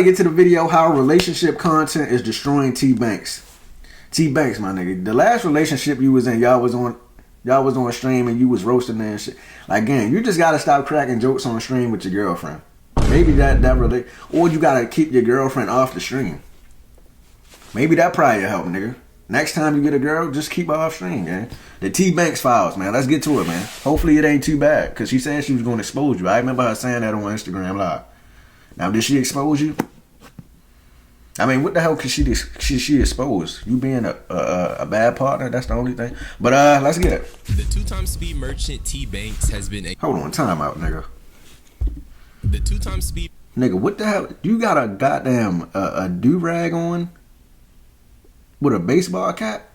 Get to the video, how relationship content is destroying Tbvnks. Tbvnks, my nigga. The last relationship you was in, y'all was on stream and you was roasting and shit. Like, again, you just gotta stop cracking jokes on stream with your girlfriend. Maybe that relate, or you gotta keep your girlfriend off the stream. Maybe that probably help, nigga. Next time you get a girl, just keep her off stream, man. The Tbvnks files, man. Let's get to it, man. Hopefully it ain't too bad, cause she said she was gonna expose you. I remember her saying that on Instagram Live. Now, did she expose you? I mean, what the hell could she expose? You being a bad partner? That's the only thing. But let's get it. The two-time speed merchant Tbvnks has been. Hold on, time out, nigga. The two-time speed. Nigga, what the hell? You got a goddamn a do-rag on with a baseball cap?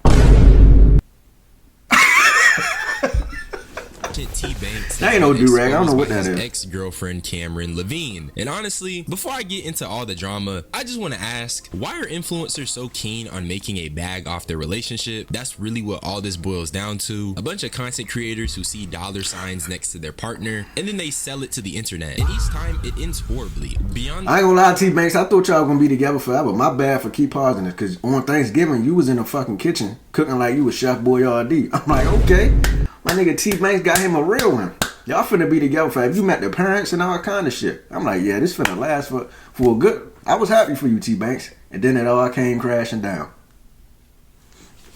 Tbvnks. That ain't no do-rag. I don't know what that is. Ex-girlfriend Cameron Levine. And honestly, before I get into all the drama, I just want to ask, why are influencers so keen on making a bag off their relationship? That's really what all this boils down to. A bunch of content creators who see dollar signs next to their partner, and then they sell it to the internet. And each time it ends horribly. Beyond I ain't gonna lie, Tbvnks, I thought y'all were gonna be together forever. My bad for keep pausing this, cause on Thanksgiving you was in the fucking kitchen cooking like you was Chef Boyardee. I'm like, okay. My nigga Tbvnks got him a real one. Y'all finna be together forever. You met the parents and all kind of shit. I'm like, yeah, this finna last for a good. I was happy for you, Tbvnks. And then it all came crashing down.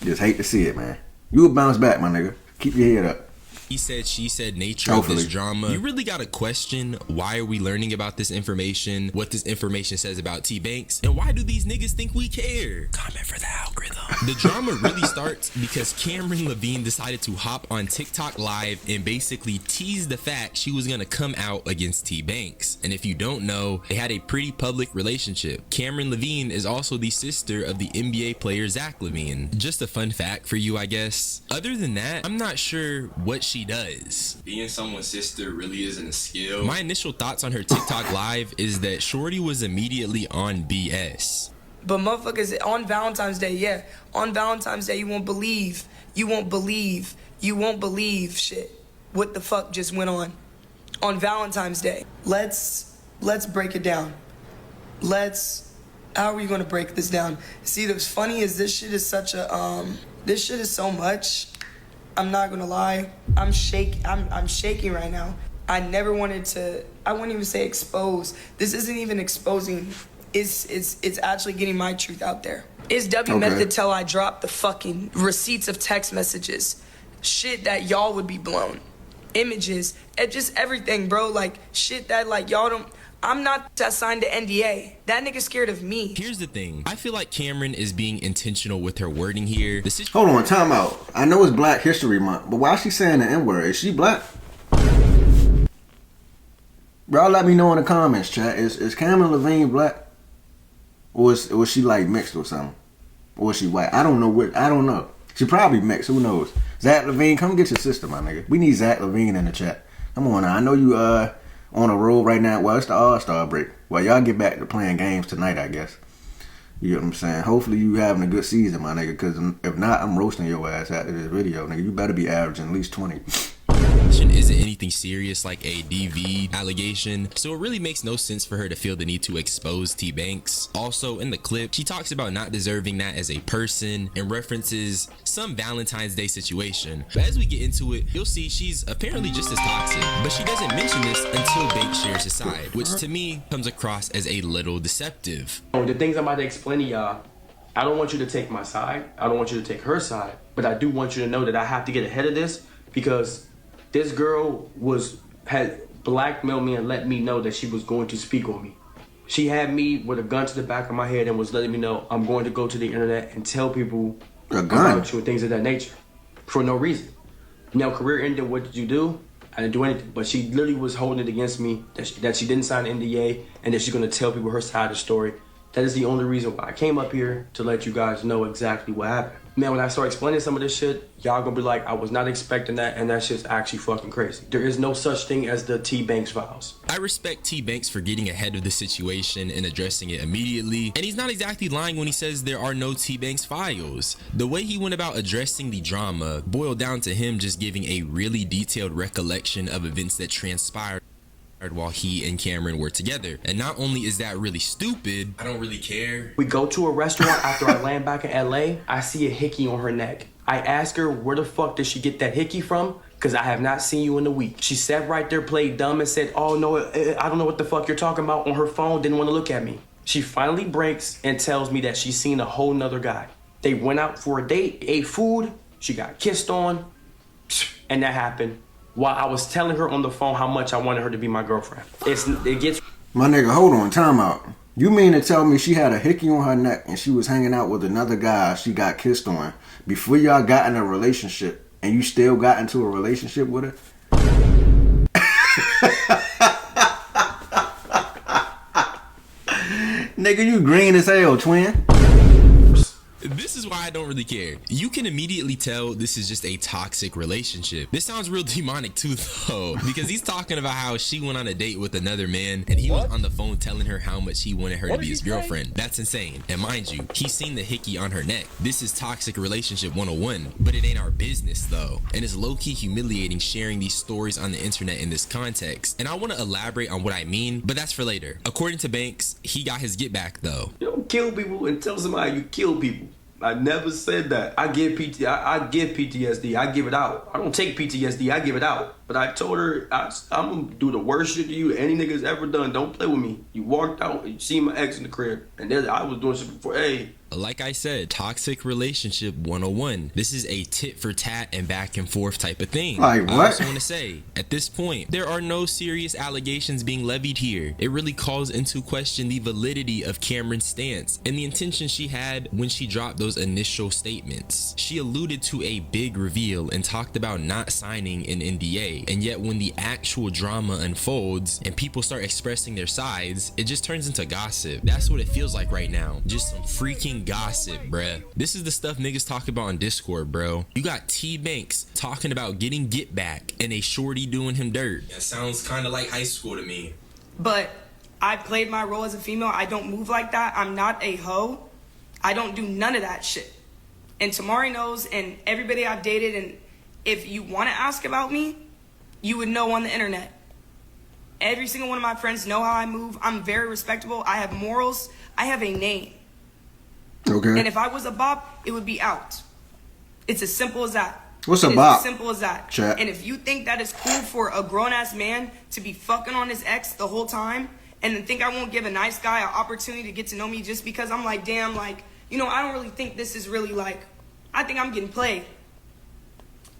Just hate to see it, man. You will bounce back, my nigga. Keep your head up. He said, she said nature of this drama. You really gotta question, why are we learning about this information, what this information says about Tbvnks, and why do these niggas think we care? Comment for the algorithm. The drama really starts because Cameron Levine decided to hop on TikTok live and basically tease the fact she was gonna come out against Tbvnks. And if you don't know, they had a pretty public relationship. Cameron Levine is also the sister of the NBA player Zach Levine. Just a fun fact for you, I guess. Other than that, I'm not sure what she does. Being someone's sister really isn't a skill. My initial thoughts on her TikTok live is that Shorty was immediately on BS. But motherfuckers, on Valentine's Day, yeah. On Valentine's Day, you won't believe shit. What the fuck just went on Valentine's Day? Let's break it down. How are we gonna break this down? See, what's funny is this shit is such a, this shit is so much. I'm not gonna lie, I'm shaking right now. I never wanted to, I wouldn't even say expose. This isn't even exposing, it's actually getting my truth out there. It's method till I drop the fucking receipts of text messages. Shit that y'all would be blown. Images, and just everything, bro. Like, shit that like y'all don't, I'm not signed to NDA. That nigga scared of me. Here's the thing. I feel like Cameron is being intentional with her wording here. Hold on, time out. I know it's Black History Month, but why is she saying the N-word? Is she black? Bro, let me know in the comments, chat. Is Cameron Levine black? Or is she like mixed or something? Or is she white? I don't know. I don't know. She probably mixed. Who knows? Zach Levine, come get your sister, my nigga. We need Zach Levine in the chat. Come on now. I know you on a roll right now. Well, it's the All-Star break. Well, y'all get back to playing games tonight, I guess. You know what I'm saying? Hopefully you having a good season, my nigga, because if not, I'm roasting your ass after this video, nigga. You better be averaging at least 20. Isn't anything serious like a DV allegation, so it really makes no sense for her to feel the need to expose Tbvnks. Also, in the clip, she talks about not deserving that as a person and references some Valentine's Day situation. But as we get into it, you'll see she's apparently just as toxic, but she doesn't mention this until Banks shares his side, which to me comes across as a little deceptive. The things I'm about to explain to y'all, I don't want you to take my side, I don't want you to take her side, but I do want you to know that I have to get ahead of this because this girl had blackmailed me and let me know that she was going to speak on me. She had me with a gun to the back of my head and was letting me know I'm going to go to the internet and tell people about you and things of that nature for no reason. Now, career ended, what did you do? I didn't do anything, but she literally was holding it against me that she didn't sign an NDA and that she's going to tell people her side of the story. That is the only reason why I came up here, to let you guys know exactly what happened. Man, when I start explaining some of this shit, y'all gonna be like, I was not expecting that, and that shit's actually fucking crazy. There is no such thing as the Tbvnks files. I respect Tbvnks for getting ahead of the situation and addressing it immediately, and he's not exactly lying when he says there are no Tbvnks files. The way he went about addressing the drama boiled down to him just giving a really detailed recollection of events that transpired. while he and Cameron were together. And not only is that really stupid, I don't really care. We go to a restaurant after I land back in LA. I see a hickey on her neck. I ask her, where the fuck did she get that hickey from? Because I have not seen you in a week. She sat right there, played dumb, and said, oh no, I don't know what the fuck you're talking about, on her phone, didn't want to look at me. She finally breaks and tells me that she's seen a whole nother guy. They went out for a date, ate food, she got kissed on, and that happened while I was telling her on the phone how much I wanted her to be my girlfriend. It gets... My nigga, hold on, time out. You mean to tell me she had a hickey on her neck and she was hanging out with another guy she got kissed on before y'all got in a relationship, and you still got into a relationship with her? Nigga, you green as hell, twin. This is why I don't really care. You can immediately tell this is just a toxic relationship. This sounds real demonic too, though, because he's talking about how she went on a date with another man and he was on the phone telling her how much he wanted her to be his girlfriend. That's insane. And mind you, he's seen the hickey on her neck. This is toxic relationship 101, but it ain't our business though. And it's low-key humiliating sharing these stories on the internet in this context. And I want to elaborate on what I mean, but that's for later. According to Banks, he got his get back though. You don't kill people and tell somebody you kill people. I never said that. I give PTSD. I give it out. I don't take PTSD. I give it out. But I told her, I'm going to do the worst shit to you any nigga's ever done. Don't play with me. You walked out and you see my ex in the crib. And then I was doing shit before. Hey. Like I said, toxic relationship 101. This is a tit for tat and back and forth type of thing. Like what? I also want to say, at this point, there are no serious allegations being levied here. It really calls into question the validity of Cameron's stance and the intention she had when she dropped those initial statements. She alluded to a big reveal and talked about not signing an NDA. And yet when the actual drama unfolds and people start expressing their sides, it just turns into gossip. That's what it feels like right now. Just some freaking gossip, bruh. This is the stuff niggas talk about on Discord, bro. You got Tbvnks talking about getting get back and a shorty doing him dirt. That sounds kind of like high school to me. But I played my role as a female. I don't move like that. I'm not a hoe. I don't do none of that shit. And Tamari knows, and everybody I've dated, and if you want to ask about me, you would know on the internet. Every single one of my friends know how I move. I'm very respectable. I have morals. I have a name. Okay. And if I was a bop, it would be out. It's as simple as that. What's a It's bop? as simple as that. Chat. And if you think that is cool for a grown-ass man to be fucking on his ex the whole time, and then think I won't give a nice guy an opportunity to get to know me just because I'm like, damn, like, you know, I don't really think this is really like, I think I'm getting played.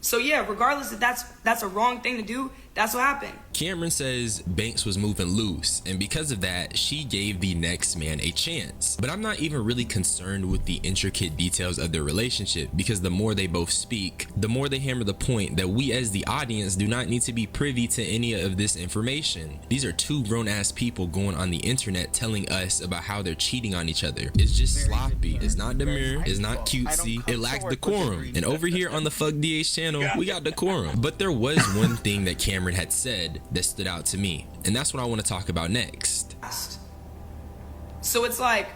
So yeah, regardless if that's a wrong thing to do, that's what happened. Cameron says Banks was moving loose, and because of that, she gave the next man a chance. But I'm not even really concerned with the intricate details of their relationship, because the more they both speak, the more they hammer the point that we as the audience do not need to be privy to any of this information. These are two grown-ass people going on the internet telling us about how they're cheating on each other. It's just sloppy. It's not demure. It's not cutesy. It lacks decorum. And over here on the Fuck DH channel, we got decorum. But there was one thing that Cameron had said that stood out to me, and that's what I want to talk about next. So it's like,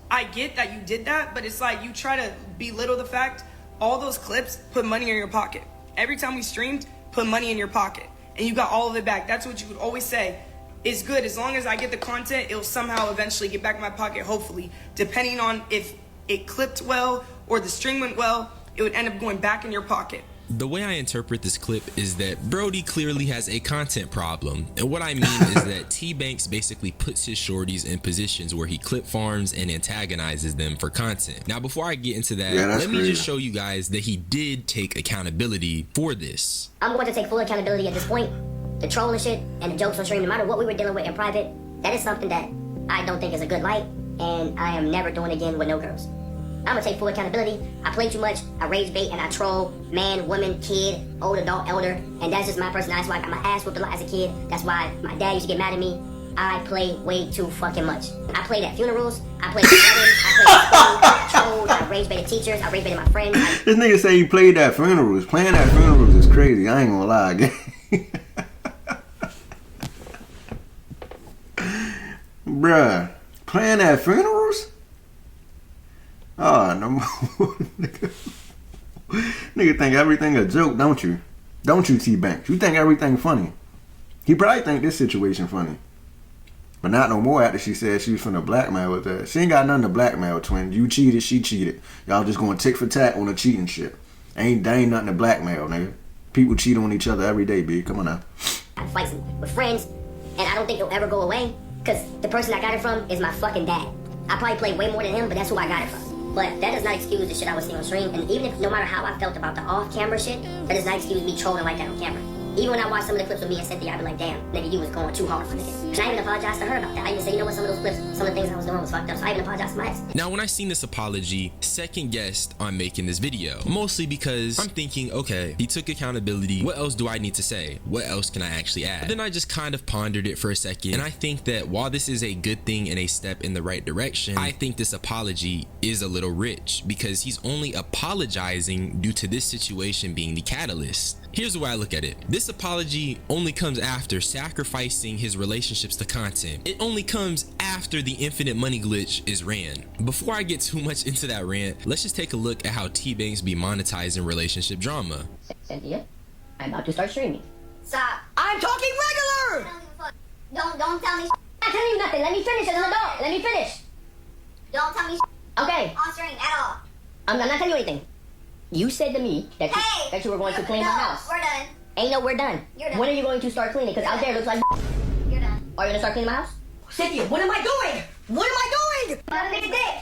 I get that you did that, but it's like you try to belittle the fact all those clips put money in your pocket. Every time we streamed, put money in your pocket, and you got all of it back. That's what you would always say. It's good as long as I get the content, it'll somehow eventually get back in my pocket, hopefully. Depending on if it clipped well or the stream went well, it would end up going back in your pocket. The way I interpret this clip is that Brody clearly has a content problem. And what I mean is that Tbvnks basically puts his shorties in positions where he clip farms and antagonizes them for content. Now, before I get into that, let me just show you guys that he did take accountability for this. I'm going to take full accountability at this point. The trolling shit and the jokes on stream, no matter what we were dealing with in private, that is something that I don't think is a good light, and I am never doing again with no girls. I'm gonna take full accountability. I play too much, I rage bait and I troll man, woman, kid, old adult, elder, and that's just my personality. That's why I got my ass whooped a lot as a kid. That's why my dad used to get mad at me. I play way too fucking much. I played at funerals, I played at weddings, I played at school, I trolled, I rage baited teachers, I rage baited my friends. This nigga say he played at funerals. Playing at funerals is crazy. I ain't gonna lie, gang. Bruh, playing at funerals? Oh, no more. Nigga think everything a joke, don't you? Don't you, Tbvnks? You think everything funny. He probably think this situation funny. But not no more after she said she was finna blackmail with that. She ain't got nothing to blackmail, twin. You cheated, she cheated. Y'all just going tick for tack on the cheating shit. There ain't nothing to blackmail, nigga. People cheat on each other every day, B. Come on now. Fights with friends, and I don't think it'll ever go away, because the person I got it from is my fucking dad. I probably played way more than him, but that's who I got it from. But that does not excuse the shit I was seeing on stream, and even if, no matter how I felt about the off-camera shit, that does not excuse me trolling like that on camera. Even when I watch some of the clips with me and Cynthia, I be like, damn, nigga, you was going too hard for nigga. And I even apologized to her about that. I even said, you know what, some of those clips, some of the things I was doing was fucked up, so I even apologized to my ex. Now, when I seen this apology, second guessed on making this video. Mostly because I'm thinking, okay, he took accountability. What else do I need to say? What else can I actually add? But then I just kind of pondered it for a second, and I think that while this is a good thing and a step in the right direction, I think this apology is a little rich because he's only apologizing due to this situation being the catalyst. Here's the way I look at it. This apology only comes after sacrificing his relationships to content. It only comes after the infinite money glitch is ran. Before I get too much into that rant, let's just take a look at how Tbvnks be monetizing relationship drama. Cynthia, I'm about to start streaming. Stop. I'm talking regular! Don't tell me. I'm not telling you nothing. Let me finish as an adult. Let me finish. Don't tell me Okay. on stream at all. I'm not telling you anything. You said to me that you were going to clean my house. We're done. Ain't no, we're done. You're done. When are you going to start cleaning? Because out there it looks like. You're done. Are you gonna start cleaning my house? Cynthia, what am I doing? What am I doing? Another nigga's dick.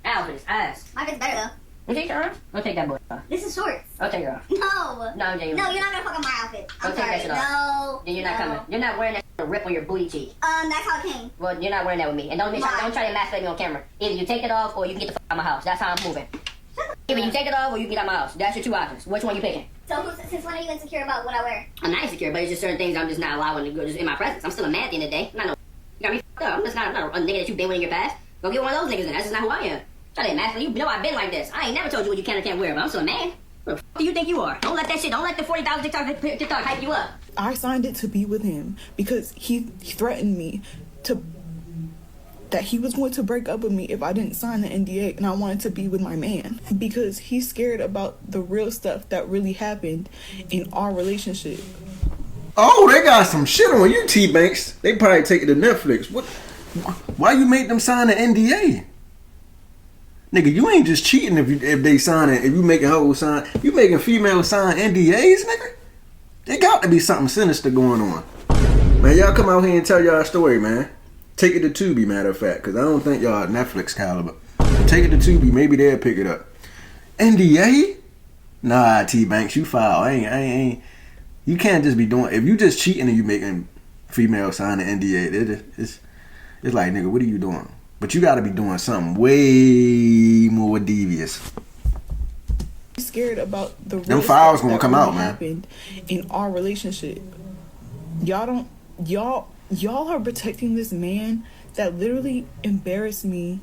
Ow, his ass. My bit's better You take that off? I'll take that boy off. though. This is shorts. I'll take it off. No. No, I'm taking it No, off. you're not gonna fuck up my outfit. I'm Don't take sorry. that shit off. No. Then you're not coming. You're not wearing that to rip on your booty cheek. That's how it came. Well, you're not wearing that with me. And don't Why? try to emasculate me on camera. Either you take it off or you can get the fuck out of my house. That's how I'm moving. Either you take it off or you can get out of my house. That's your two options. Which one you picking? So since when are you insecure about what I wear? I'm not insecure, but it's just certain things I'm just not allowing to go just in my presence. I'm still a man at the end of the day. I'm not no. You got me fucked up. I'm not a nigga that you been with in your past. Go get one of those niggas in. That's just not who I am. Try to emasculate. You know I've been like this. I ain't never told you what you can or can't wear, but I'm still a man. What the fuck do you think you are? Don't let that shit. Don't let the 40,000 TikTok hype you up. I signed it to be with him because he threatened me that he was going to break up with me if I didn't sign the NDA, and I wanted to be with my man because he's scared about the real stuff that really happened in our relationship. Oh, they got some shit on you, Tbvnks. They probably take it to Netflix. What? Why you make them sign an NDA? Nigga, you ain't just cheating if they sign it. If you making hoes sign, you making females sign NDAs, nigga. There got to be something sinister going on. Man, y'all come out here and tell y'all story, man. Take it to Tubi, matter of fact, because I don't think y'all Netflix caliber. Take it to Tubi, maybe they'll pick it up. NDA? Nah, Tbvnks, you foul. I ain't. You can't just be doing. If you just cheating and you making females sign an NDA, it's like, nigga, what are you doing? But you got to be doing something way more devious. He's scared about the real Them files stuff gonna that come really out, man. happened in our relationship. Y'all are protecting this man that literally embarrassed me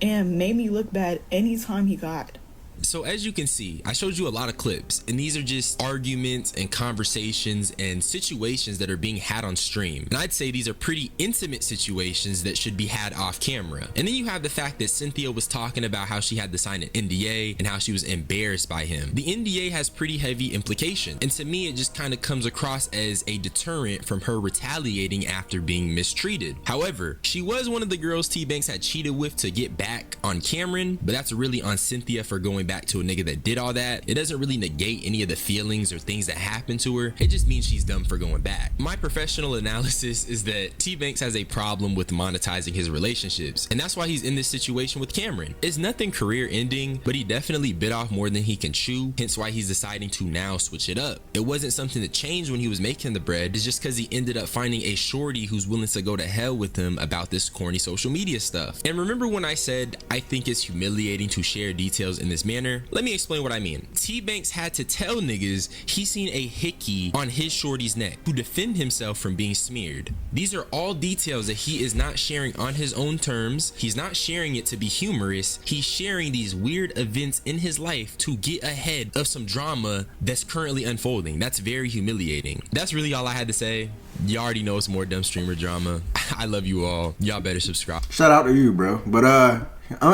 and made me look bad anytime he got. So as you can see, I showed you a lot of clips, and these are just arguments and conversations and situations that are being had on stream. And I'd say these are pretty intimate situations that should be had off camera. And then you have the fact that Cynthia was talking about how she had to sign an NDA and how she was embarrassed by him. The NDA has pretty heavy implications, and to me it just kind of comes across as a deterrent from her retaliating after being mistreated. However, she was one of the girls Tbvnks had cheated with to get back on Cameron, but that's really on Cynthia for going back to a nigga that did all that. It doesn't really negate any of the feelings or things that happened to her. It just means she's dumb for going back. My professional analysis is that Tbvnks has a problem with monetizing his relationships, and that's why he's in this situation with Cameron. It's nothing career ending, but he definitely bit off more than he can chew, hence why he's deciding to now switch it up. It wasn't something that changed when he was making the bread. It's just because he ended up finding a shorty who's willing to go to hell with him about this corny social media stuff. And remember when I said I think it's humiliating to share details in this manner? Let me explain what I mean. Tbvnks had to tell niggas he seen a hickey on his shorty's neck to defend himself from being smeared. These are all details that he is not sharing on his own terms. He's not sharing it to be humorous. He's sharing these weird events in his life to get ahead of some drama that's currently unfolding. That's very humiliating. That's really all I had to say. You already know it's more dumb streamer drama. I love you all. Y'all better subscribe. Shout out to you, bro. But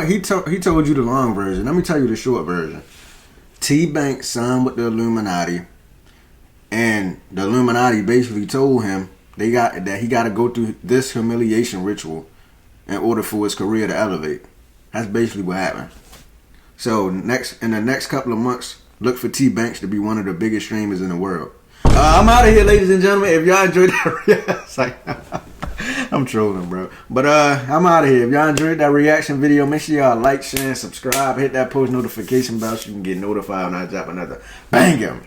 he told you the long version. Let me tell you the short version. Tbvnks signed with the Illuminati, And the Illuminati basically told him he got to go through this humiliation ritual in order for his career to elevate. That's basically what happened. So in the next couple of months, look for Tbvnks to be one of the biggest streamers in the world. I'm out of here, ladies and gentlemen. If y'all enjoyed that I'm trolling, bro. But I'm out of here. If y'all enjoyed that reaction video, make sure y'all like, share, and subscribe. Hit that post notification bell so you can get notified when I drop another banger.